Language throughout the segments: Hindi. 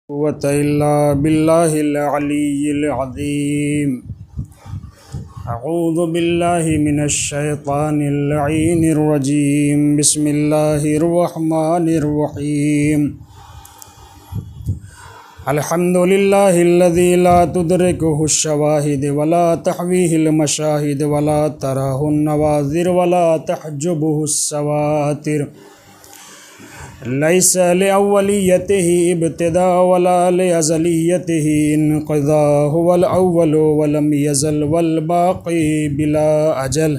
कुव्वत इल्ला बिल्लाहिल अलिय्यिल अज़ीम। अऊज़ु बिल्लाहि मिनश शैतानिर लईनिर रजीम। बिस्मिल्लाहिर रहमानिर रहीम। अल्हम्दुलिल्लाहिल्लज़ी ला तुदरिकुहु शवाहिद वला तहवीहिल मशाहिद वला तराहुन नवाज़िर वला तहजुबुहु सवातिर। लैसा लिअव्वलियतिही इब्तिदा वला लिअज़लियतिही इन्क़िज़ा हुवल अव्वलु वलम यज़ल वल बाक़ी बिला अजल।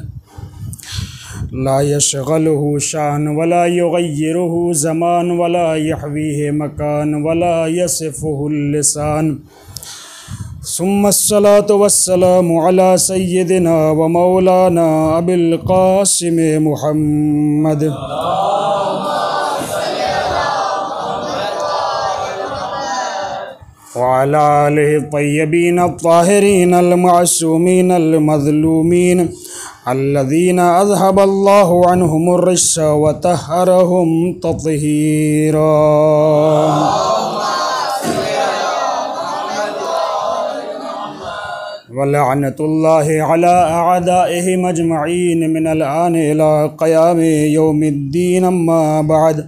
ला यशग़लुहु शान वला युग़य्यिरुहु ज़मान वला यहवीहि मकान वला यसिफ़ुहुल लिसान। सुम्मस्सलातु वस्सलामु अला सय्यिदिना व मौलाना अबिल क़ासिम मुहम्मद वअला आलिहि तय्यबीन अत्ताहिरीन अल-मअसूमीन अल-मज़लूमीन अल्लज़ीना अज़हबल्लाहु अन्हुमुर रिज्स व तह्हरहुम तत्हीरा। व लअनतुल्लाहि अला अअदाइहिम अजमईन मिनल आन इला क़यामि यौमिद्दीन। अम्मा बअद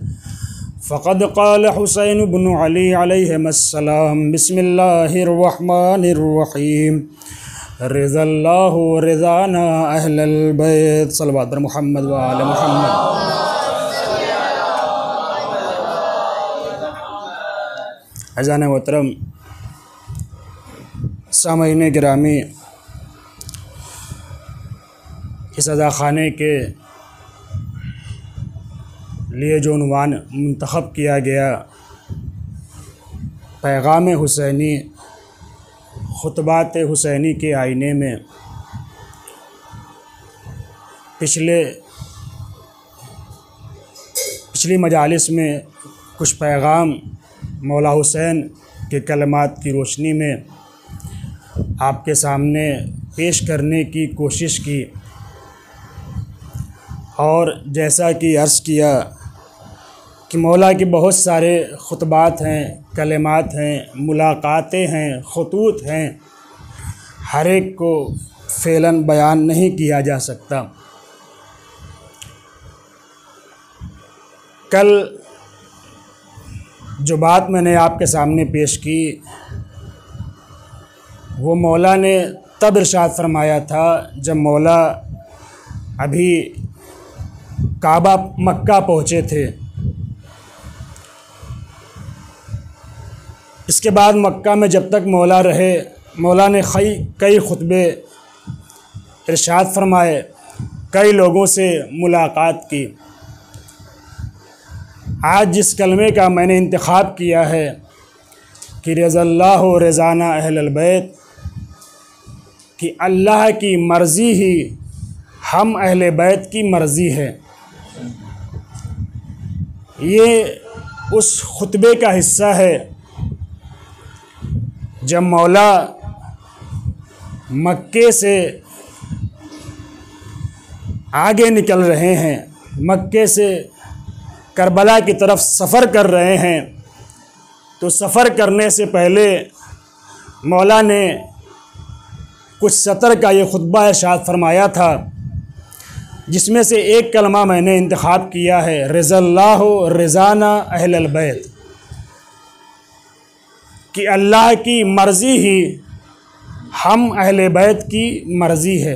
फ़क़द क़ाल हुसैन इब्न अली अलैहिमुस्सलाम बिस्मिल्लाहिर रहमानिर रहीम। रिज़ल्लाहु रिज़ाना अहलल बैत। सल्लल्लाहु अलैहि मुहम्मद व आले मुहम्मद। अज़ान मोहतरम, सामईन गिरामी, इस अज़ा ख़ाने के लिए जो उन्वान मुंतख़ब किया गया, पैगाम हुसैनी, ख़ुतबात हुसैनी के आईने में, पिछली मजालिस में कुछ पैगाम मौला हुसैन के कलमात की रोशनी में आपके सामने पेश करने की कोशिश की। और जैसा कि अर्ज़ किया कि मौला के बहुत सारे ख़ुतबात हैं, कलमात हैं, मुलाक़ातें हैं, ख़ुतूत हैं, हर एक को फ़ेलन बयान नहीं किया जा सकता। कल जो बात मैंने आपके सामने पेश की, वो मौला ने तब इरशाद फरमाया था जब मौला अभी काबा मक्का पहुँचे थे। इसके बाद मक्का में जब तक मौला रहे, मौला ने कई खुतबे इरशाद फरमाए, कई लोगों से मुलाकात की। आज जिस कलमे का मैंने इंतखाब किया है कि रज़ल्लाहु रिज़ाना अहलल बैत, कि अल्लाह की मर्ज़ी ही हम अहले बैत की मर्ज़ी है, ये उस खुतबे का हिस्सा है जब मौला मक्के से आगे निकल रहे हैं, मक्के से करबला की तरफ सफ़र कर रहे हैं। तो सफ़र करने से पहले मौला ने कुछ सतर का ये खुतबा इरशाद फरमाया था, जिसमें से एक कलमा मैंने इंतखाब किया है, रिज़ल्लाहु रिज़ाना अहलल बैत, कि अल्लाह की मर्ज़ी ही हम अहले बैत की मर्ज़ी है।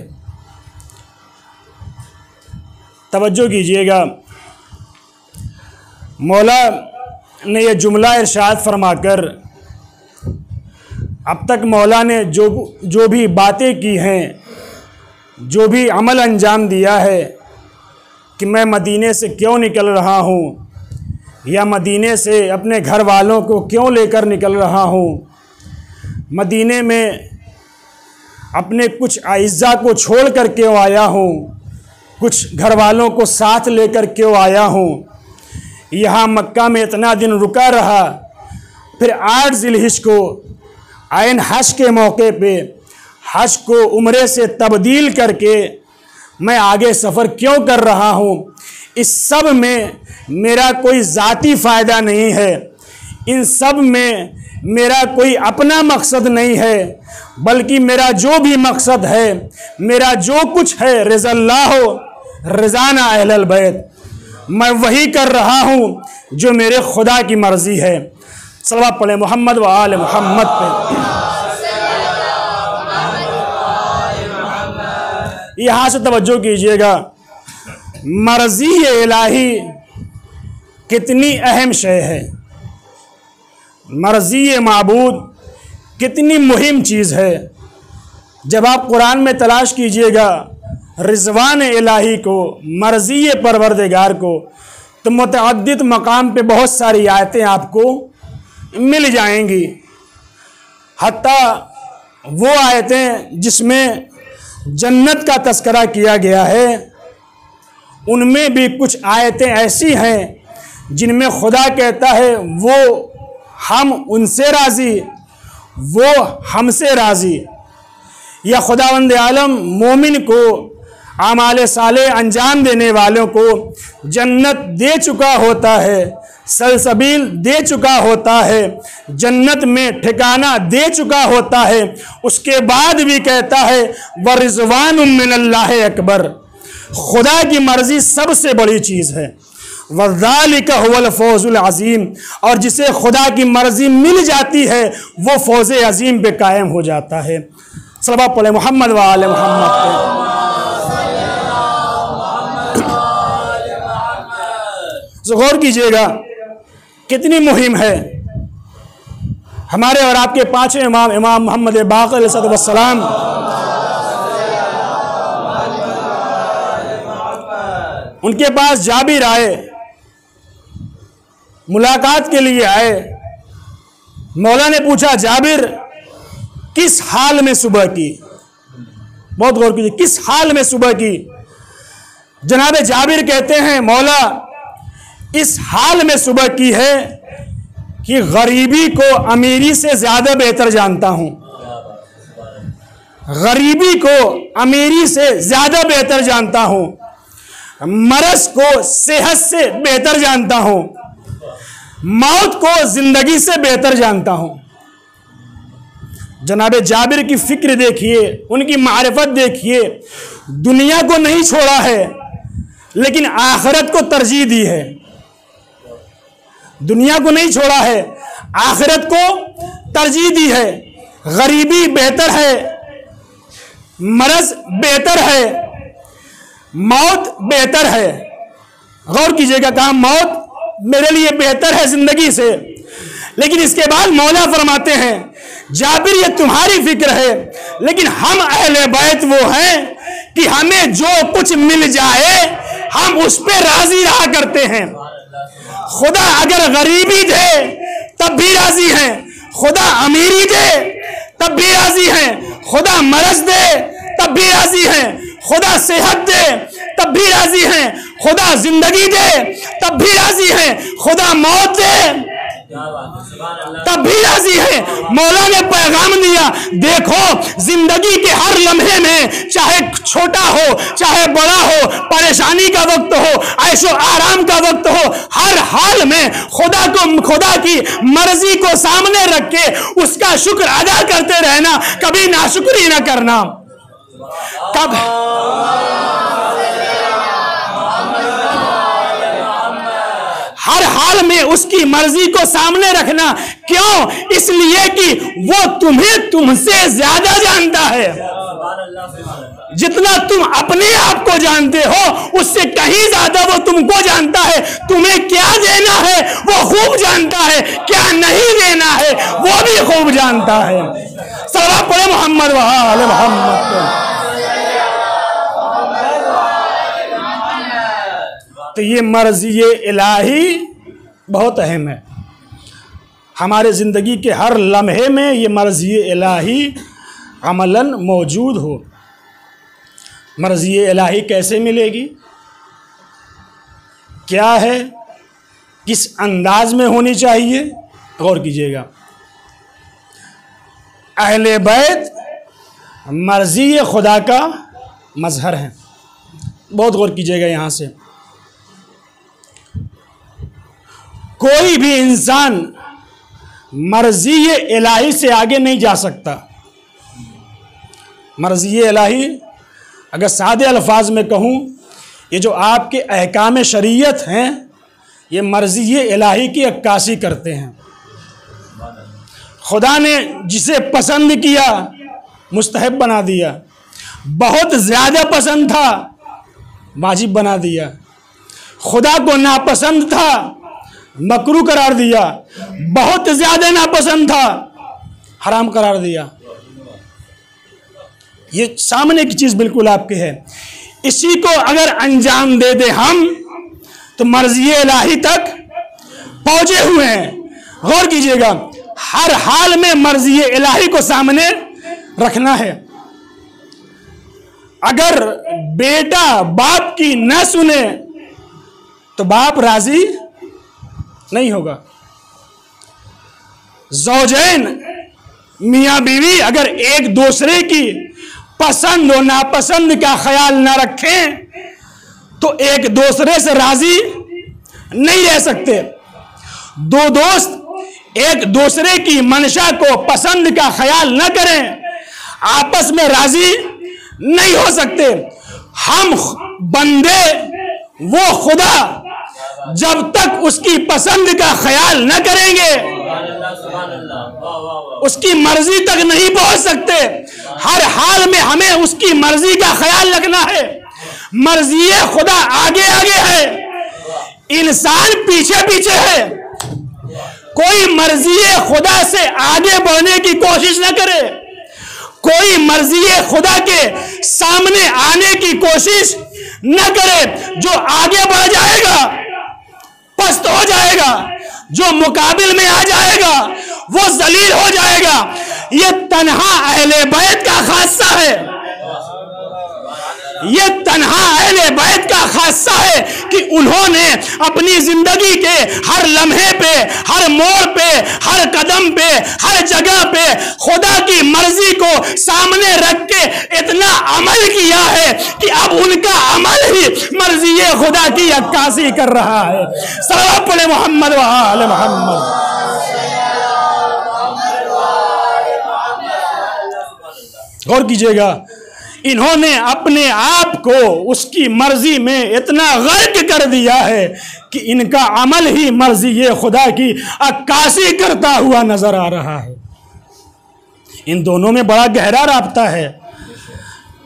तवज्जो कीजिएगा, मौला ने यह जुमला इरशाद फरमाकर अब तक मौला ने जो भी बातें की हैं, जो भी अमल अंजाम दिया है, कि मैं मदीने से क्यों निकल रहा हूँ, या मदीने से अपने घर वालों को क्यों लेकर निकल रहा हूँ, मदीने में अपने कुछ आइज़ा को छोड़ कर क्यों आया हूँ, कुछ घर वालों को साथ लेकर क्यों आया हूँ, यहाँ मक्का में इतना दिन रुका रहा, फिर 8 ज़िलहिज को आइन हज के मौके पे हज को उम्रे से तब्दील करके मैं आगे सफ़र क्यों कर रहा हूँ। इस सब में मेरा कोई ज़ाती फ़ायदा नहीं है, इन सब में मेरा कोई अपना मकसद नहीं है, बल्कि मेरा जो भी मकसद है, मेरा जो कुछ है, रिज़ल्लाह रिज़ाना अहलल बैत, मैं वही कर रहा हूँ जो मेरे खुदा की मर्ज़ी है। सल्लल्लाहु पढ़े मोहम्मद व आले मोहम्मद पे। यहाँ से तवज्जो कीजिएगा, मर्ज़ी इलाही कितनी अहम शय है, मर्ज़ी माबूद कितनी मुहिम चीज़ है। जब आप कुरान में तलाश कीजिएगा रिज़वान इलाही को, मर्ज़ी परवरदिगार को, तो मुतअद्दिद मकाम पे बहुत सारी आयतें आपको मिल जाएंगी। हत्ता वो आयतें जिसमें जन्नत का तस्करा किया गया है, उनमें भी कुछ आयतें ऐसी हैं जिनमें खुदा कहता है वो हम उनसे राज़ी, वो हमसे राज़ी। या खुदावंद आलम मोमिन को, आमाले साले अंजाम देने वालों को जन्नत दे चुका होता है, सलसबील दे चुका होता है, जन्नत में ठिकाना दे चुका होता है। उसके बाद भी कहता है व रिज़वानुम मिनल्लाहि अकबर, खुदा की मर्ज़ी सबसे बड़ी चीज़ है। वज़ालिका हुवल फ़ौज़ुल अज़ीम, और जिसे खुदा की मर्ज़ी मिल जाती है वो फ़ौज़ अज़ीम पे कायम हो जाता है। सल्लल्लाहु अलैहि मोहम्मद व आले मोहम्मद पे। गौर कीजिएगा कितनी मुहिम है। हमारे और आपके पांचवें इमाम, इमाम मोहम्मद बाक़िर अलैहिस्सलाम, उनके पास जाबिर आए, मुलाकात के लिए आए। मौला ने पूछा जाबिर किस हाल में सुबह की, बहुत गौर कीजिए, किस हाल में सुबह की। जनाब जाबिर कहते हैं मौला इस हाल में सुबह की है कि गरीबी को अमीरी से ज्यादा बेहतर जानता हूं, गरीबी को अमीरी से ज्यादा बेहतर जानता हूं, मरज को सेहत से बेहतर जानता हूं, मौत को जिंदगी से बेहतर जानता हूं। जनाब जाबिर की फिक्र देखिए, उनकी मारिफत देखिए। दुनिया को नहीं छोड़ा है लेकिन आखिरत को तरजीह दी है। दुनिया को नहीं छोड़ा है, आखिरत को तरजीह दी है। गरीबी बेहतर है, मरज बेहतर है, मौत बेहतर है। गौर कीजिएगा, कहा मौत मेरे लिए बेहतर है जिंदगी से। लेकिन इसके बाद मौला फरमाते हैं जाबिर ये तुम्हारी फिक्र है, लेकिन हम अहले बैत वो हैं कि हमें जो कुछ मिल जाए हम उस पर राजी रहा करते हैं। खुदा अगर गरीबी दे तब भी राजी हैं, खुदा अमीरी दे तब भी राजी हैं, खुदा मरज दे तब भी राजी हैं, खुदा सेहत दे तब भी राजी हैं, खुदा जिंदगी दे तब भी राजी हैं, खुदा मौत दे तब भी राजी है। मौला ने पैगाम दिया, देखो जिंदगी के हर लम्हे में, चाहे छोटा हो चाहे बड़ा हो, परेशानी का वक्त हो, ऐशो आराम का वक्त हो, हर हाल में खुदा की मर्जी को सामने रख के उसका शुक्र अदा करते रहना, कभी नाशुक्री ना करना। कब हर हाल में उसकी मर्जी को सामने रखना। क्यों? इसलिए कि वो तुम्हें तुमसे ज्यादा जानता है। जितना तुम अपने आप को जानते हो उससे कहीं ज्यादा वो तुमको जानता है। तुम्हें क्या देना है वो खूब जानता है, क्या नहीं देना है वो भी खूब जानता है। सल्लल्लाहु अलैहि मोहम्मद व आले मोहम्मद। तो ये मर्ज़ी इलाही बहुत अहम है। हमारे ज़िंदगी के हर लम्हे में ये मर्ज़ी इलाही अमलन मौजूद हो। मर्ज़ी इलाही कैसे मिलेगी, क्या है, किस अंदाज में होनी चाहिए, गौर कीजिएगा। अहले बैत मर्ज़ी खुदा का मज़हर है। बहुत गौर कीजिएगा। यहाँ से कोई भी इंसान मर्जी ये इलाही से आगे नहीं जा सकता। मर्जी ये इलाही, अगर सादे अल्फाज में कहूँ, ये जो आपके अहकाम शरीयत हैं, ये मर्जी ये इलाही की अक्कासी करते हैं। खुदा ने जिसे पसंद किया मुस्तहब बना दिया, बहुत ज़्यादा पसंद था वाजिब बना दिया, खुदा को नापसंद था मकरूह करार दिया, बहुत ज़्यादा नापसंद था हराम करार दिया। ये सामने की चीज़ बिल्कुल आपके है। इसी को अगर अंजाम दे दे हम तो मर्जी इलाही तक पहुंचे हुए हैं। गौर कीजिएगा, हर हाल में मर्जी इलाही को सामने रखना है। अगर बेटा बाप की न सुने तो बाप राजी नहीं होगा। ज़ौजैन मियाँ बीवी अगर एक दूसरे की पसंद और नापसंद का ख्याल न रखें तो एक दूसरे से राजी नहीं रह सकते। दो दोस्त एक दूसरे की मंशा को पसंद का ख्याल न करें, आपस में राजी नहीं हो सकते। हम बंदे, वो खुदा जब तक उसकी पसंद का ख्याल न करेंगे उसकी मर्जी तक नहीं पहुंच सकते। हर हाल में हमें उसकी मर्जी का ख्याल रखना है। मर्जी खुदा आगे आगे है, इंसान पीछे पीछे है। कोई मर्जी खुदा से आगे बढ़ने की कोशिश न करे, कोई मर्जी खुदा के सामने आने की कोशिश न करे। जो आगे बढ़ जाएगा पस्त हो जाएगा, जो मुकाबिल में आ जाएगा वो जलील हो जाएगा। ये तन्हा अहले बैत का खासा है, ये तन्हा अहले बैत का खासा है कि उन्होंने अपनी जिंदगी के हर लम्हे पे, हर मोड़ पे, हर कदम पे, हर जगह पे खुदा की मर्जी को सामने रख के इतना अमल किया है कि अब उनका अमल ही मर्जी खुदा की अक्कासी कर रहा है। सल्लल्लाहु अलैहि मोहम्मद व आले मोहम्मद। गौर कीजिएगा, इन्होंने अपने आप को उसकी मर्जी में इतना गर्क कर दिया है कि इनका अमल ही मर्जी ये खुदा की अक्कासी करता हुआ नजर आ रहा है। इन दोनों में बड़ा गहरा राब्ता है।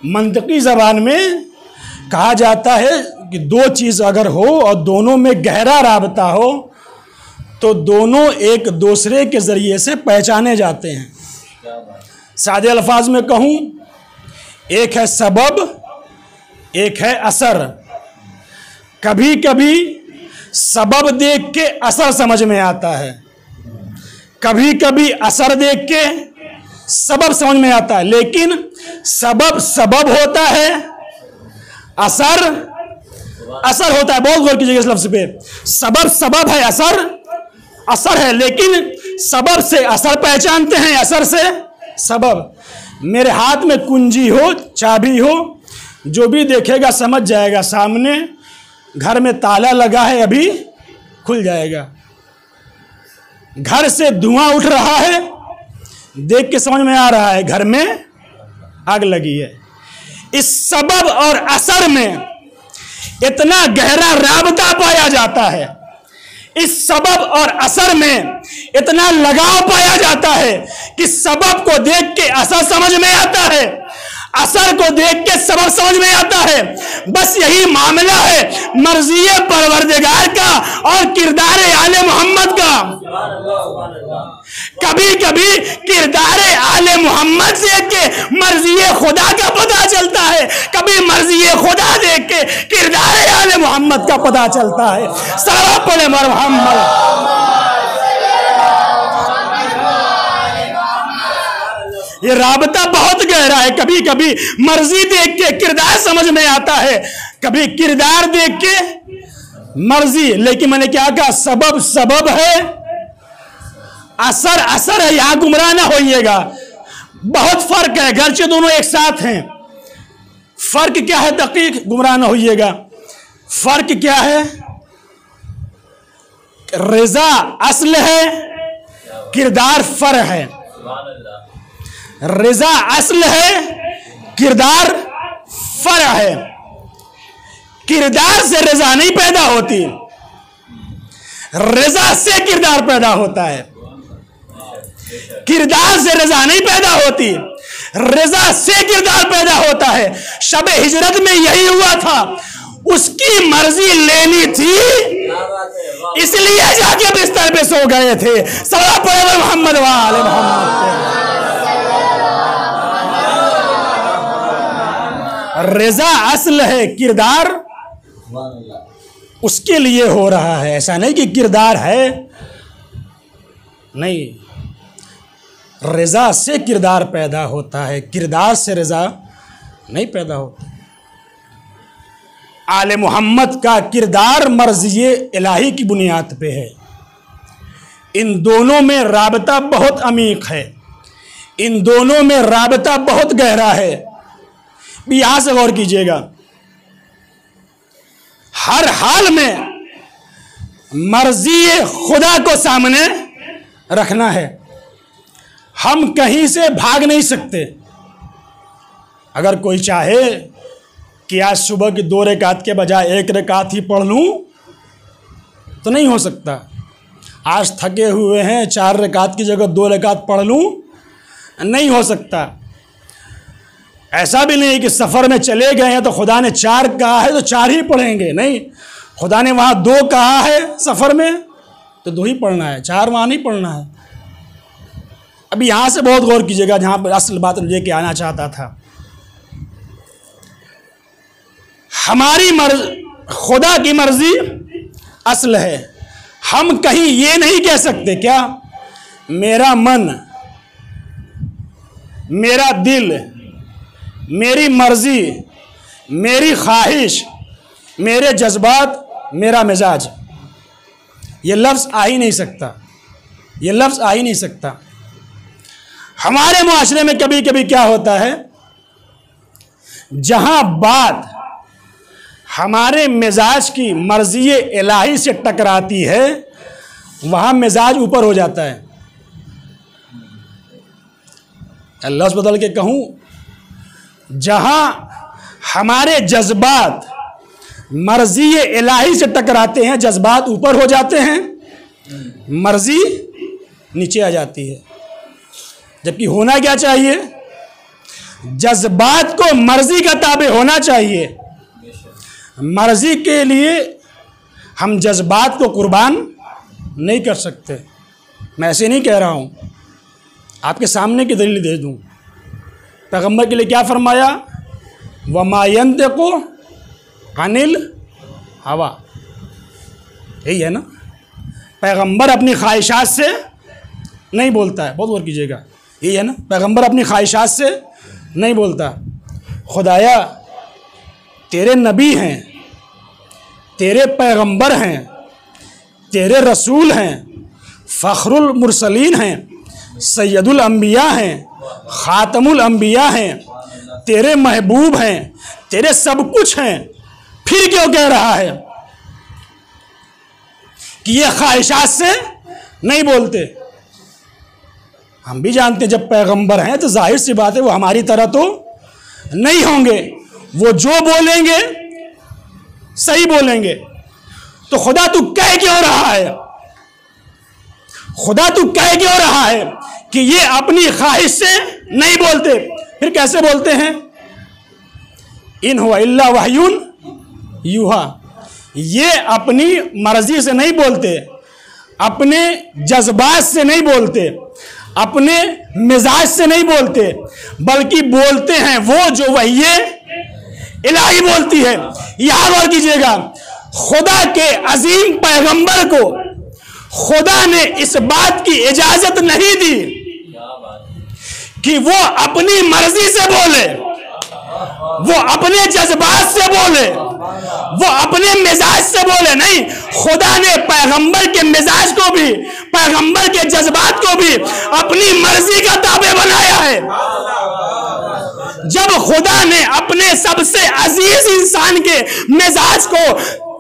मंतकी ज़बान में कहा जाता है कि दो चीज़ अगर हो और दोनों में गहरा राब्ता हो तो दोनों एक दूसरे के ज़रिए से पहचाने जाते हैं। सादे अल्फाज में कहूँ, एक है सबब, एक है असर। कभी कभी सबब देख के असर समझ में आता है, कभी कभी असर देख के सबब समझ में आता है। लेकिन सबब सबब होता है, असर असर होता है। बहुत गौर कीजिएगा इस लफ्ज़ पे। सबब सबब है, असर असर है। लेकिन सबब से असर पहचानते हैं, असर से सबब। मेरे हाथ में कुंजी हो, चाबी हो, जो भी देखेगा समझ जाएगा सामने घर में ताला लगा है, अभी खुल जाएगा। घर से धुआं उठ रहा है, देख के समझ में आ रहा है घर में आग लगी है। इस सबब और असर में इतना गहरा राबता पाया जाता है, इस सबब और असर में इतना लगाव पाया जाता है कि सबब को देख के असर समझ में आता है, असर को देख के सबब समझ में आता है। बस यही मामला है मर्जी परवरदिगार का और किरदार आले मोहम्मद का। कभी कभी किरदार आले मोहम्मद देख के मर्जी खुदा का पता चलता है, कभी मर्जी खुदा देख के किरदार आले मोहम्मद का पता चलता है। सल्लल्लाहु अलैहि मोहम्मद। ये राबता बहुत गहरा है। कभी कभी मर्जी देख के किरदार समझ में आता है, कभी किरदार देख के मर्जी। लेकिन मैंने क्या कहा, सबब सबब है, असर असर है। यहां गुमराह ना होइएगा, बहुत फर्क है, गर्चे दोनों एक साथ हैं। फर्क क्या है दकीक, गुमराह ना होइएगा। फर्क क्या है, रजा असल है किरदार फर है। रिजा असल है, किरदार फर है। किरदार से रिजा नहीं पैदा होती, रिजा से किरदार पैदा होता है। किरदार से रिजा नहीं पैदा होती, रिजा से किरदार पैदा होता है। शब हिजरत में यही हुआ था, उसकी मर्जी लेनी थी इसलिए जाके बिस्तर पे सो गए थे। सल्लल्लाहु अलैहि मोहम्मद वाले मोहम्मद। रिजा असल है, किरदार उसके लिए हो रहा है। ऐसा नहीं कि किरदार है, नहीं, रिजा से किरदार पैदा होता है, किरदार से रिजा नहीं पैदा होता। आले मोहम्मद का किरदार मर्ज़ी इलाही की बुनियाद पे है। इन दोनों में राबता बहुत अमीक है, इन दोनों में राबता बहुत गहरा है। भी यहां से गौर कीजिएगा, हर हाल में मर्जी खुदा को सामने रखना है। हम कहीं से भाग नहीं सकते। अगर कोई चाहे कि आज सुबह की 2 रकात के बजाय 1 रकात ही पढ़ लूं तो नहीं हो सकता। आज थके हुए हैं, 4 रकात की जगह 2 रकात पढ़ लूं, नहीं हो सकता। ऐसा भी नहीं कि सफ़र में चले गए हैं तो खुदा ने 4 कहा है तो 4 ही पढ़ेंगे, नहीं, खुदा ने वहाँ 2 कहा है सफ़र में तो 2 ही पढ़ना है, 4 वहाँ नहीं पढ़ना है। अभी यहाँ से बहुत गौर कीजिएगा, जहाँ पर असल बात लेके आना चाहता था। हमारी खुदा की मर्जी असल है। हम कहीं ये नहीं कह सकते क्या मेरा मन, मेरा दिल, मेरी मर्जी, मेरी ख्वाहिश, मेरे जज्बात, मेरा मिजाज, ये लफ्ज़ आ ही नहीं सकता, ये लफ्ज़ आ ही नहीं सकता। हमारे मुआशरे में कभी कभी क्या होता है, जहां बात हमारे मिजाज की मर्जी इलाही से टकराती है वहां मिजाज ऊपर हो जाता है। लफ्ज़ बदल के कहूं, जहां हमारे जज्बात मर्जी इलाही से टकराते हैं, जज्बात ऊपर हो जाते हैं, मर्जी नीचे आ जाती है। जबकि होना क्या चाहिए, जज्बात को मर्जी का ताबे होना चाहिए। मर्जी के लिए हम जज्बात को कुर्बान नहीं कर सकते। मैं ऐसे नहीं कह रहा हूं, आपके सामने की दलील दे दूं। पैगंबर के लिए क्या फरमाया, वमा यंतिकु अनिल हवा, यही है ना। पैगंबर अपनी ख्वाहिशात से नहीं बोलता है, बहुत गौर कीजिएगा, यही है ना। पैगंबर अपनी ख्वाहिशात से नहीं बोलता। खुदाया तेरे नबी हैं, तेरे पैगंबर हैं, तेरे रसूल हैं, फ़ख्रुल मुरसलीन हैं, सैयदुल अंबिया हैं, ख़ातमुल अंबिया हैं, तेरे महबूब हैं, तेरे सब कुछ हैं, फिर क्यों कह रहा है कि ये ख्वाहिशात से नहीं बोलते। हम भी जानते हैं जब पैगंबर हैं तो जाहिर सी बात है वो हमारी तरह तो नहीं होंगे, वो जो बोलेंगे सही बोलेंगे। तो खुदा तू कह क्यों रहा है, खुदा तू कह क्यों रहा है कि ये अपनी ख्वाहिश से नहीं बोलते, फिर कैसे बोलते हैं, इन हुआ इल्ला वहयुन यूहा। ये अपनी मर्जी से नहीं बोलते, अपने जज्बात से नहीं बोलते, अपने मिजाज से नहीं बोलते, बल्कि बोलते हैं वो जो वही इलाही बोलती है। यहां गौर कीजिएगा, खुदा के अजीम पैगंबर को खुदा ने इस बात की इजाजत नहीं दी कि वो अपनी मर्जी से बोले, वो अपने जज्बात से बोले, वो अपने मिजाज से बोले। नहीं, खुदा ने पैगंबर के मिजाज को भी, पैगंबर के जज्बात को भी अपनी मर्जी का ताबे बनाया है। जब खुदा ने अपने सबसे अजीज इंसान के मिजाज को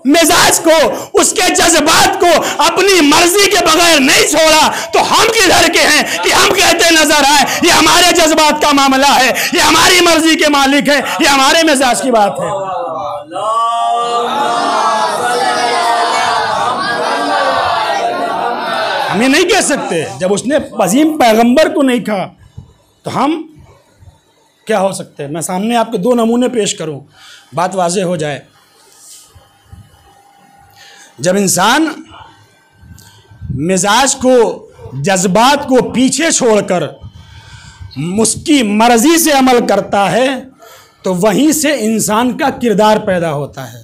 मिजाज को, उसके जज्बात को अपनी मर्जी के बगैर नहीं छोड़ा, तो हम किधर के हैं कि हम कहते नजर आए ये हमारे जज्बात का मामला है, ये हमारी मर्जी के मालिक है, ये हमारे मिजाज की बात है। हम ये नहीं कह सकते। जब उसने अजीम पैगंबर को नहीं कहा तो हम क्या हो सकते हैं। मैं सामने आपके दो नमूने पेश करूं, बात वाज़ेह हो जाए। जब इंसान मिजाज को, जज्बात को पीछे छोड़कर उसकी मर्जी से अमल करता है तो वहीं से इंसान का किरदार पैदा होता है।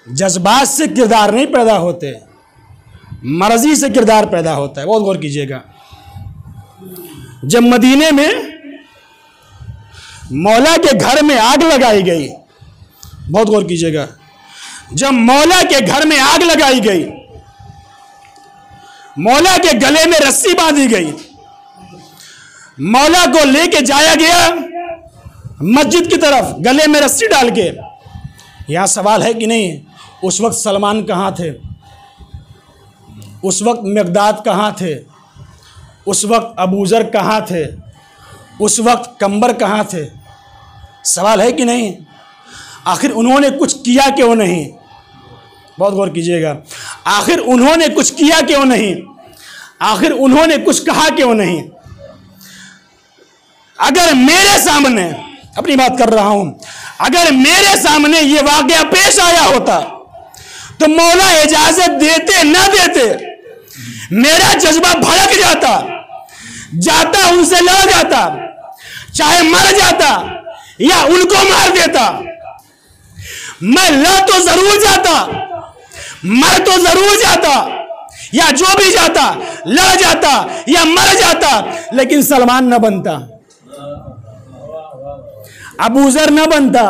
जज्बात से किरदार नहीं पैदा होते, मर्जी से किरदार पैदा होता है। बहुत गौर कीजिएगा। जब मदीने में मौला के घर में आग लगाई गई, बहुत गौर कीजिएगा, जब मौला के घर में आग लगाई गई, मौला के गले में रस्सी बांधी गई, मौला को लेके जाया गया मस्जिद की तरफ गले में रस्सी डाल के। यहां सवाल है कि नहीं, उस वक्त सलमान कहां थे, उस वक्त मिक़दाद कहां थे, उस वक्त अबूजर कहां थे, उस वक्त कंबर कहां थे। सवाल है कि नहीं। आखिर उन्होंने कुछ किया क्यों नहीं, बहुत गौर कीजिएगा। आखिर उन्होंने कुछ किया क्यों नहीं, आखिर उन्होंने कुछ कहा क्यों नहीं। अगर मेरे सामने, अपनी बात कर रहा हूं, अगर मेरे सामने ये वाकया पेश आया होता तो मौला इजाजत देते ना देते मेरा जज्बा भड़क जाता, उनसे लड़ जाता, चाहे मर जाता या उनको मार देता। मैं लड़ तो जरूर जाता, मर तो जरूर जाता, या जो भी जाता, लड़ जाता या मर जाता, लेकिन सलमान न बनता, अबूजर न बनता,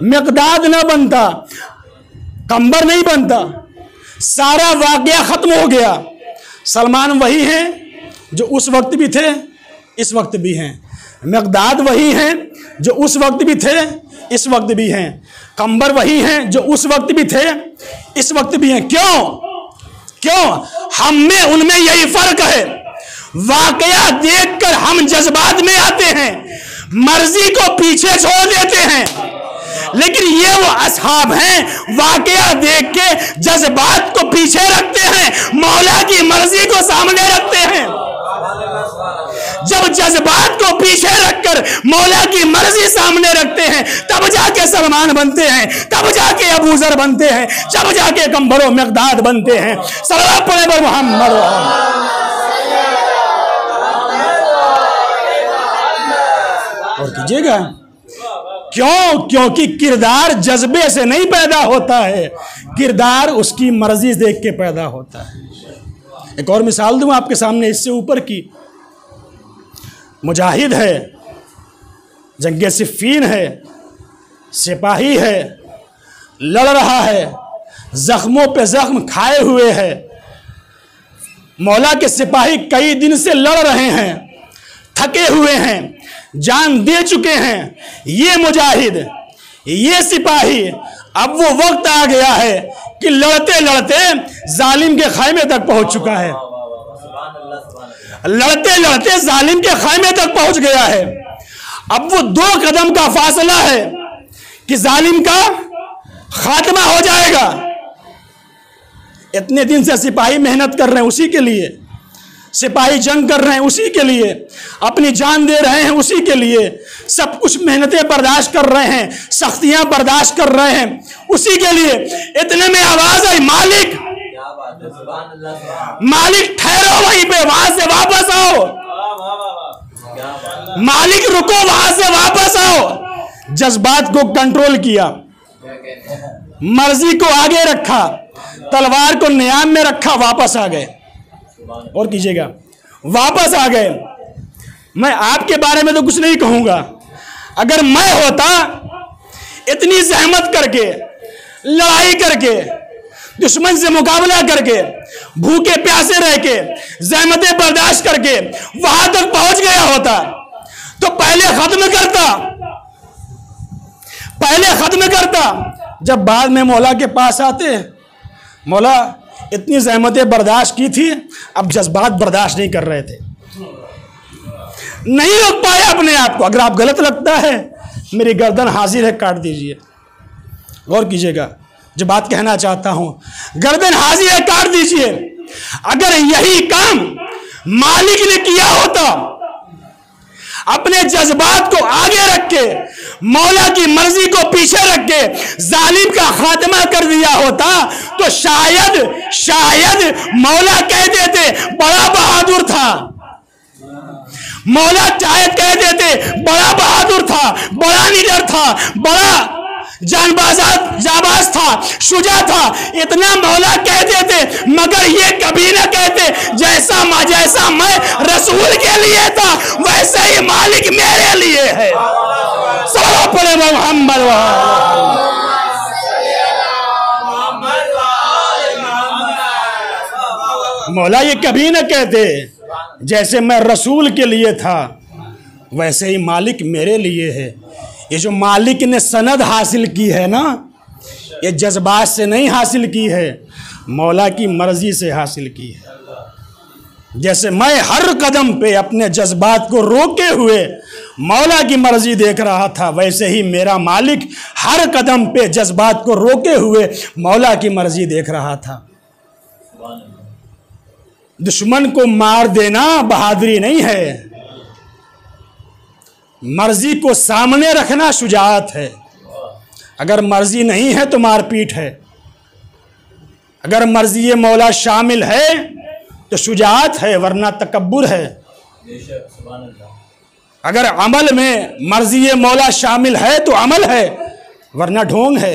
मिक़दाद न बनता, कंबर नहीं बनता। सारा वाकया खत्म हो गया। सलमान वही हैं जो उस वक्त भी थे, इस वक्त भी हैं। मिक़दाद वही हैं जो उस वक्त भी थे, इस वक्त भी हैं। कंबर वही हैं जो उस वक्त भी थे, इस वक्त भी हैं। क्यों? हम में उनमें यही फर्क है। वाकया देखकर हम जज्बात में आते हैं, मर्जी को पीछे छोड़ देते हैं, लेकिन ये वो असहाब हैं वाकया देख के जज्बात को पीछे रखते हैं, मौला की मर्जी को सामने रखते हैं। जब जज्बात को पीछे रखकर मौला की मर्जी सामने रखते हैं तब जाके सलमान बनते हैं, तब जाके अबूजर बनते हैं, जब जाके कंबरो मिक़दाद बनते हैं। सल्लल्लाहु अलैहि मोहम्मद। और कीजिएगा क्योंकि किरदार जज्बे से नहीं पैदा होता है, किरदार उसकी मर्जी देख के पैदा होता है। एक और मिसाल दूं आपके सामने इससे ऊपर की। मुजाहिद है, जंगे सिफ़ीन है, सिपाही है, लड़ रहा है, जख्मों पे जख्म खाए हुए है। मौला के सिपाही कई दिन से लड़ रहे हैं, थके हुए हैं, जान दे चुके हैं। ये मुजाहिद, ये सिपाही, अब वो वक्त आ गया है कि लड़ते लड़ते जालिम के खाइमे तक पहुंच चुका है, लड़ते लड़ते जालिम के खाइमे तक पहुंच गया है। अब वो 2 कदम का फासला है कि जालिम का खात्मा हो जाएगा। इतने दिन से सिपाही मेहनत कर रहे हैं उसी के लिए, सिपाही जंग कर रहे हैं उसी के लिए, अपनी जान दे रहे हैं उसी के लिए, सब कुछ मेहनतें बर्दाश्त कर रहे हैं, सख्तियां बर्दाश्त कर रहे हैं उसी के लिए। इतने में आवाज आई, मालिक मालिक ठहरो वहीं पे, वहां से वापस आओ, मालिक रुको, वहां से वापस आओ। जज्बात को कंट्रोल किया, मर्जी को आगे रखा, तलवार को नियाम में रखा, वापस आ गए। और कीजिएगा, वापस आ गए। मैं आपके बारे में तो कुछ नहीं कहूंगा, अगर मैं होता इतनी जहमत करके, लड़ाई करके, दुश्मन से मुकाबला करके, भूखे प्यासे रह के, जहमतें बर्दाश्त करके वहां तक पहुंच गया होता तो पहले खत्म करता, जब बाद में मौला के पास आते, मौला इतनी ज़हमतें बर्दाश्त की थी, अब जज्बात बर्दाश्त नहीं कर रहे थे, नहीं रोक पाए अपने आप को। अगर आप गलत लगता है, मेरी गर्दन हाजिर है, काट दीजिए। गौर कीजिएगा, जो बात कहना चाहता हूं, गर्दन हाजिर है, काट दीजिए। अगर यही काम मालिक ने किया होता, अपने जज्बात को आगे रख के, मौला की मर्जी को पीछे रख के जालिम का खात्मा कर दिया होता, तो शायद मौला कह देते बड़ा बहादुर था, मौला शायद कह देते बड़ा बहादुर था, बड़ा लीडर था, बड़ा जाबाज था, शुजा था, इतना मौला कह देते। मगर ये कभी ना कहते जैसा मैं रसूल के लिए था, वैसे ही मालिक मेरे लिए है। सल्लल्लाहु अलैहि मोहम्मद। मौला ये कभी ना कहते जैसे मैं रसूल के लिए था, वैसे ही मालिक मेरे लिए है। ये जो मालिक ने सनद हासिल की है ना, ये जज्बात से नहीं हासिल की है, मौला की मर्जी से हासिल की है। जैसे मैं हर कदम पे अपने जज्बात को रोके हुए मौला की मर्जी देख रहा था, वैसे ही मेरा मालिक हर कदम पे जज्बात को रोके हुए मौला की मर्जी देख रहा था। दुश्मन को मार देना बहादुरी नहीं है, मर्जी को सामने रखना शुजाअत है। अगर मर्जी नहीं है तो मारपीट है, अगर मर्जी मौला शामिल है तो शुजाअत है, वरना तकब्बुर है। अगर अमल में मर्जी मौला शामिल है तो अमल है, वरना ढोंग है।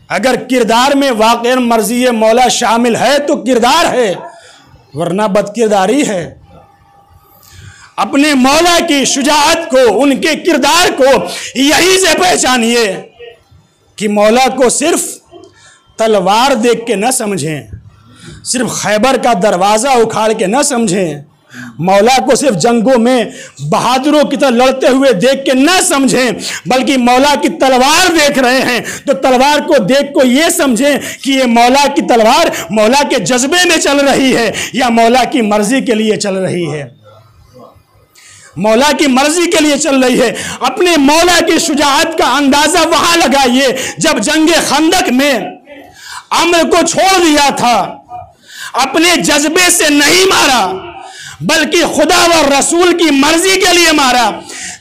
अगर किरदार में वाक़ई मर्जी मौला शामिल है तो किरदार है, वरना बदकिरदारी है। अपने मौला की शुजाअत को, उनके किरदार को यहीं से पहचानिए कि मौला को सिर्फ तलवार देख के न समझें, सिर्फ खैबर का दरवाज़ा उखाड़ के न समझें, मौला को सिर्फ जंगों में बहादुरों की तरह लड़ते हुए देख के न समझें, बल्कि मौला की तलवार देख रहे हैं तो तलवार को देख को ये समझें कि ये मौला की तलवार मौला के जज्बे में चल रही है या मौला की मर्जी के लिए चल रही है, मौला की मर्जी के लिए चल रही है। अपने मौला की शुजाअत का अंदाजा वहां लगाइए जब जंगे खंदक में अम्र को छोड़ दिया था, अपने जज्बे से नहीं मारा बल्कि खुदा व रसूल की मर्जी के लिए मारा।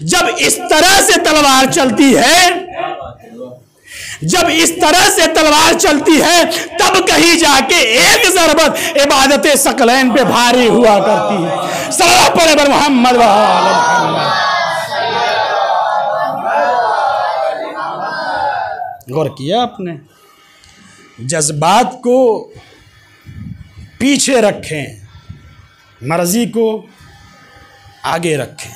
जब इस तरह से तलवार चलती है, जब इस तरह से तलवार चलती है, तब कहीं जाके एक ज़रबत इबादत सकलैन पे भारी हुआ करती है। सल्लल्लाहु अलैहि मोहम्मद। गौर किया आपने? जज्बात को पीछे रखें, मर्जी को आगे रखें।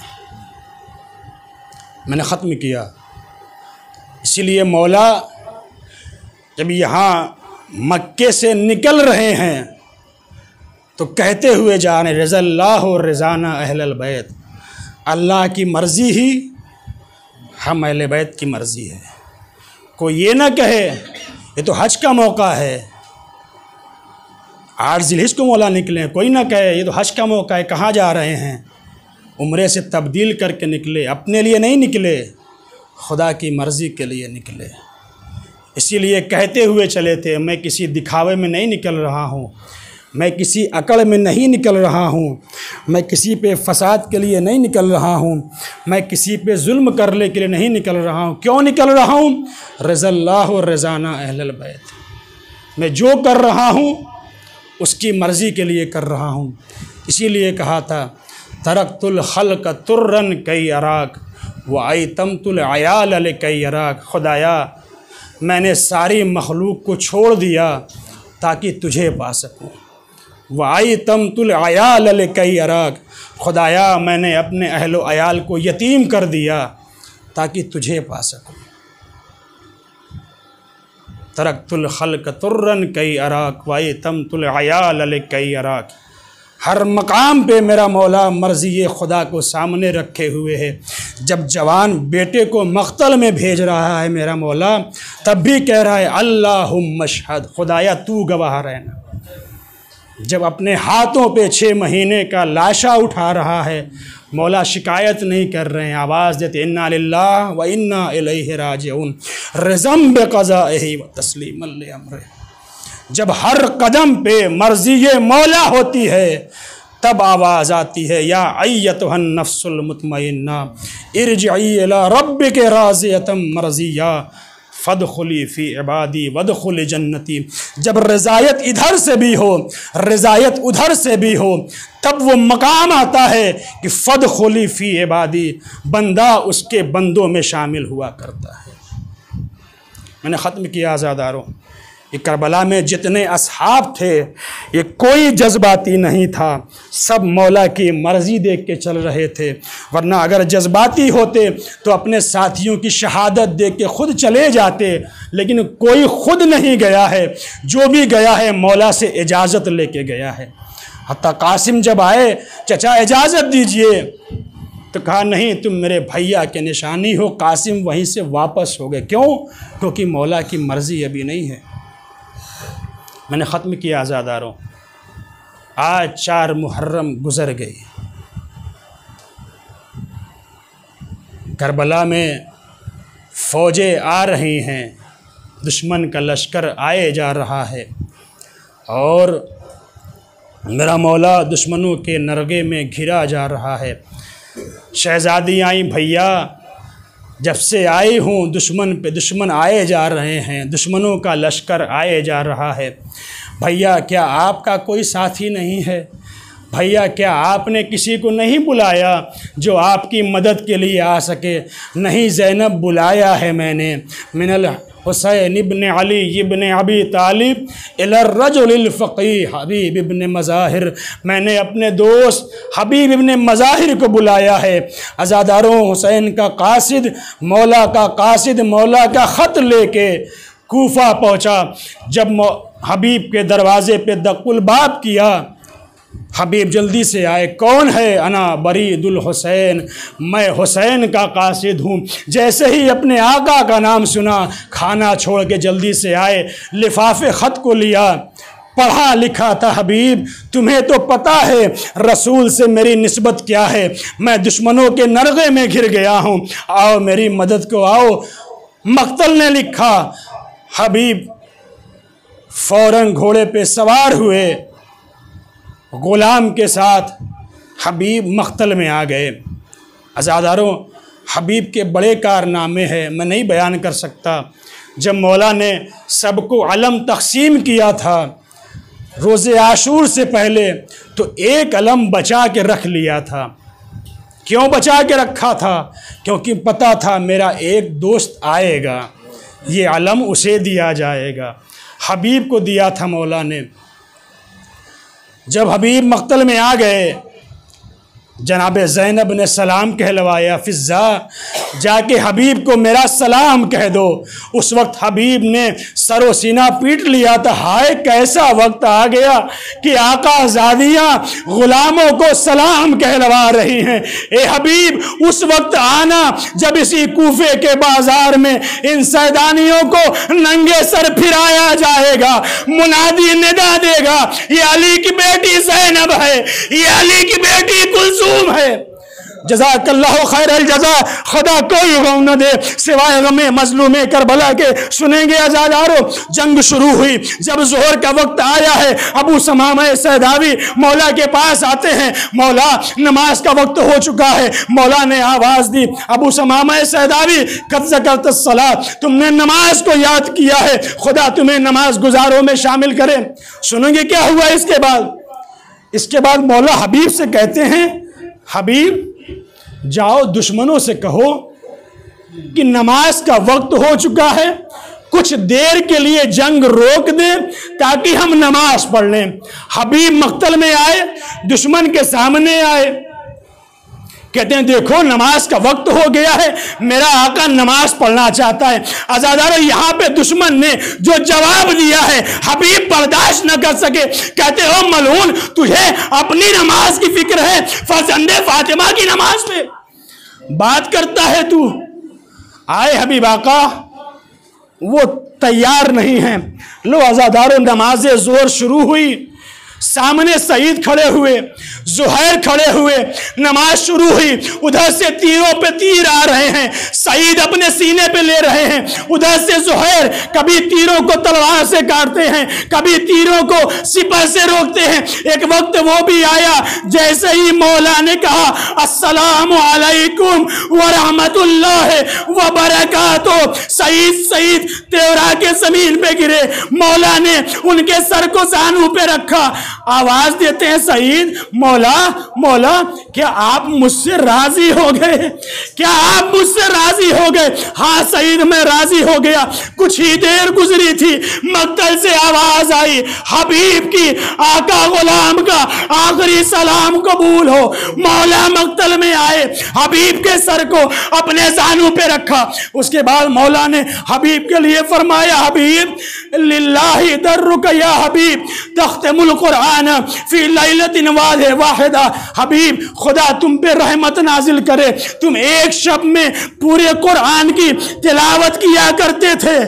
मैंने ख़त्म किया। इसीलिए मौला जब यहाँ मक्के से निकल रहे हैं तो कहते हुए जा रहे रज़ल्लाहु रज़ाना अहलल बैत, अल्लाह की मर्ज़ी ही हम अहले बैत की मर्ज़ी है। कोई ये ना कहे ये तो हज का मौका है, 8 ज़िलहिज को मौला निकले, कोई ना कहे ये तो हज का मौका है, कहाँ जा रहे हैं? उम्रे से तब्दील करके निकले, अपने लिए नहीं निकले, खुदा की मर्ज़ी के लिए निकले। इसीलिए कहते हुए चले थे, मैं किसी दिखावे में नहीं निकल रहा हूँ, मैं किसी अकड़ में नहीं निकल रहा हूँ, मैं किसी पे फसाद के लिए नहीं निकल रहा हूँ, मैं किसी पे जुल्म करने के लिए नहीं निकल रहा हूँ। क्यों निकल रहा हूँ? रज़ल्लाहु रज़ाना अहलल बैत। मैं जो कर रहा हूँ उसकी मर्ज़ी के लिए कर रहा हूँ। इसीलिए कहा था तरक्तुल खल्क़ तुर्रन कई अराक व आयतमतुल अयाल कई अराक। खुदाया मैंने सारी मखलूक को छोड़ दिया ताकि तुझे पा सकूँ। व आयतमतुल अयाल कई अराक। खुदाया मैंने अपने अहलो अयाल को यतीम कर दिया ताकि तुझे पा सकूँ। तरक्तुल खल्क़ तुर्रन कई अराक व आयतमतुल अयाल कई अराक। हर मकाम पे मेरा मौला मर्ज़ी खुदा को सामने रखे हुए है। जब जवान बेटे को मख्तल में भेज रहा है मेरा मौला, तब भी कह रहा है अल्लाहुम्मा शहद, खुदाया तू गवाह रहना। जब अपने हाथों पे 6 महीने का लाशा उठा रहा है, मौला शिकायत नहीं कर रहे हैं, आवाज़ देते इन्ना लिल्लाह व इन्ना इलैहि राजिऊन, रिज़म बिक़ज़ाइहि व तस्लीमन लिअम्रिहि। जब हर कदम पे मर्ज़ी मौला होती है, तब आवाज़ आती है या अय्यतुहन नफ्सुल मुतमइन्ना इरजिई इला रब्बिके राज़ियतम मर्ज़िया फ़दख़ुली फ़ी इबादी वदख़ुली जन्नती। जब रज़ायत इधर से भी हो, रज़ायत उधर से भी हो, तब वो मकाम आता है कि फ़दख़ुली फ़ी इबादी, बंदा उसके बंदों में शामिल हुआ करता है। मैंने ख़त्म किया आज़ादारों, ये करबला में जितने असहाब थे, ये कोई जज्बाती नहीं था, सब मौला की मर्ज़ी देख के चल रहे थे। वरना अगर जज्बाती होते तो अपने साथियों की शहादत देख के खुद चले जाते, लेकिन कोई खुद नहीं गया है, जो भी गया है मौला से इजाज़त लेके गया है। हत्ता कासिम जब आए, चचा इजाज़त दीजिए, तो कहा नहीं, तुम मेरे भैया के निशानी हो। कासिम वहीं से वापस हो गए। क्यों? क्योंकि मौला की मर्ज़ी अभी नहीं है। मैंने ख़त्म किया आज़ादारों, आज 4 मुहर्रम गुज़र गई। करबला में फ़ौजें आ रही हैं, दुश्मन का लश्कर आए जा रहा है, और मेरा मौला दुश्मनों के नरगे में घिरा जा रहा है। शहज़ादी आई, भैया जब से आई हूँ दुश्मन पे दुश्मन आए जा रहे हैं, दुश्मनों का लश्कर आए जा रहा है। भैया क्या आपका कोई साथी नहीं है? भैया क्या आपने किसी को नहीं बुलाया जो आपकी मदद के लिए आ सके? नहीं ज़ैनब, बुलाया है मैंने। मिनल हुसैन इब्न अली इब्न अबी तालिब इला रजुलिल फ़क़ीह हबीब इब्न मज़ाहिर, मैंने अपने दोस्त हबीब इब्न मज़ाहिर को बुलाया है। अज़ादारों, हुसैन का कासिद, मौला का कासिद, मौला का ख़त लेके कूफा पहुँचा। जब हबीब के दरवाज़े पे दक़ुल बाब किया, हबीब जल्दी से आए। कौन है? अना बरीदुल हुसैन, मैं हुसैन का कासिद हूँ। जैसे ही अपने आका का नाम सुना, खाना छोड़ के जल्दी से आए, लिफाफे ख़त को लिया। पढ़ा लिखा था हबीब, तुम्हें तो पता है रसूल से मेरी निस्बत क्या है, मैं दुश्मनों के नरगे में घिर गया हूँ, आओ मेरी मदद को आओ। मक्तल ने लिखा। हबीब फ़ौरन घोड़े पे सवार हुए, ग़ुलाम के साथ हबीब मख्तल में आ गए। अज़ादारों, हबीब के बड़े कारनामे हैं, मैं नहीं बयान कर सकता। जब मौला ने सबको अलम तक़सीम किया था रोज़े आशूर से पहले, तो एक अलम बचा के रख लिया था। क्यों बचा के रखा था? क्योंकि पता था मेरा एक दोस्त आएगा, ये अलम उसे दिया जाएगा। हबीब को दिया था मौला ने। जब हबीब मख्तल में आ गए, जनाब ज़ैनब ने सलाम कहलवाया, फ़िज़्ज़ा जाके हबीब को मेरा सलाम कह दो। उस वक्त हबीब ने सरो सीना पीट लिया था। हाय कैसा वक्त आ गया कि आका ज़ादियाँ ग़ुलामों को सलाम कहलवा रही हैं। ए हबीब, उस वक्त आना जब इसी कूफे के बाज़ार में इन सैदानियों को नंगे सर फिराया जाएगा, मुनादी निदा देगा, ये अली की बेटी ज़ैनब है, ये अली की बेटी कुलसूम है। जज़ाकल्लाहु खैरल जज़ा, खुदा कोई गम न दे सिवाय गमे मज़लूमे करबला के। सुनेंगे अज़ादारों, जंग शुरू हुई। जब ज़ोहर का वक्त आया है, अबू समामा सैदावी मौला के पास आते हैं। मौला, नमाज का वक्त हो चुका है। मौला ने आवाज़ दी, अबू समामा सैदावी कद ज़करत सलात, तुमने नमाज को याद किया है, खुदा तुम्हें नमाज गुजारों में शामिल करे। सुनेंगे क्या हुआ इसके बाद। इसके बाद मौला हबीब से कहते हैं, हबीब जाओ दुश्मनों से कहो कि नमाज का वक्त हो चुका है, कुछ देर के लिए जंग रोक दें ताकि हम नमाज पढ़ लें। हबीब मख्तल में आए, दुश्मन के सामने आए, कहते हैं देखो नमाज का वक्त हो गया है, मेरा आका नमाज पढ़ना चाहता है। अज़ादारों, यहाँ पे दुश्मन ने जो जवाब दिया है हबीब बर्दाश्त न कर सके। कहते हो मलून, तुझे अपनी नमाज की फिक्र है, फर्जंदे फातिमा की नमाज पे। बात करता है तू। आए हबीब आका, वो तैयार नहीं हैं। लो अज़ादारों, नमाज ज़ोहर शुरू हुई, सामने सईद खड़े हुए, ज़ुहैर खड़े हुए, नमाज शुरू हुई। उधर से तीरों पे तीर आ रहे हैं, सईद अपने सीने पे ले रहे हैं, उधर से ज़ुहैर कभी तीरों को तलवार से काटते हैं, कभी तीरों को सिपर से रोकते हैं। एक वक्त वो भी आया, जैसे ही मौला ने कहा अस्सलामु अलैकुम व रहमतुल्लाहि व बरकातुहू, सईद तेवरा के ज़मीन पे गिरे। मौला ने उनके सर को ज़ानू पे रखा, आवाज देते हैं सईद, मौला मौला, क्या आप मुझसे राजी हो गए? क्या आप मुझसे राजी हो गए? हाँ सईद, मैं राजी हो गया। कुछ ही देर गुजरी थी, मक्तल से आवाज आई, हबीब की आका गुलाम का आखिरी सलाम कबूल हो। मौला मक्तल में आए, हबीब के सर को अपने जानू पे रखा। उसके बाद मौला ने हबीब के लिए फरमाया, हबीब लिल्लाहि दर्रुक या हबीब तख्तमुल कुरान फी लैलतिन वाहिदा। हबीब, खुदा तुम पे रहमत नाजिल करे, तुम एक शब में पूरे कुरान की तिलावत किया करते थे।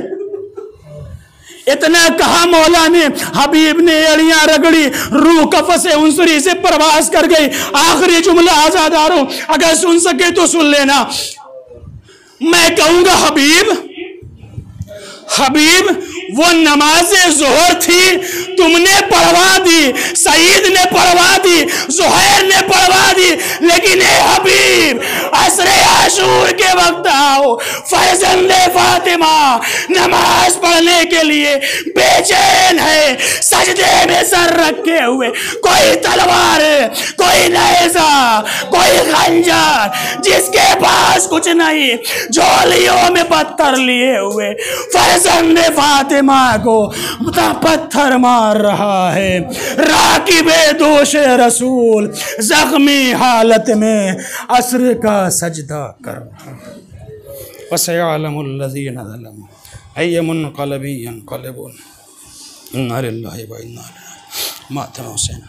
इतना कहा मौला ने, हबीब ने एड़ियां रगड़ी, रूह कफ़स उनसरी से परवास कर गई। आखिरी जुमला आज़ादारों, अगर सुन सके तो सुन लेना। मैं कहूंगा हबीब वो नमाज ज़ोहर थी, तुमने पढ़वा दी, सईद ने पढ़वा दी, ज़ुहैर ने पढ़वा दी, लेकिन ए हबीब असरे आशूर के वक्त आओ, फर्जंदे फातिमा नमाज पढ़ने के लिए बेचैन है, सजदे में सर रखे हुए, कोई तलवार, कोई नेज़ा, कोई खंजर, जिसके पास कुछ नहीं, झोलियों में पत्थर लिए हुए फर्जंदे फातिमा को पत्थर मार रहा है। राकिबे दोष रसूल जख्मी हालत में असर का सजदा कर रहा है। वसयअलमुल लज़ीना ज़लमू अय्युमुनक़लबिन यनक़लिबून इन्ना लिल्लाहि व इन्ना इलैहि राजिऊन। मातम हुसैन।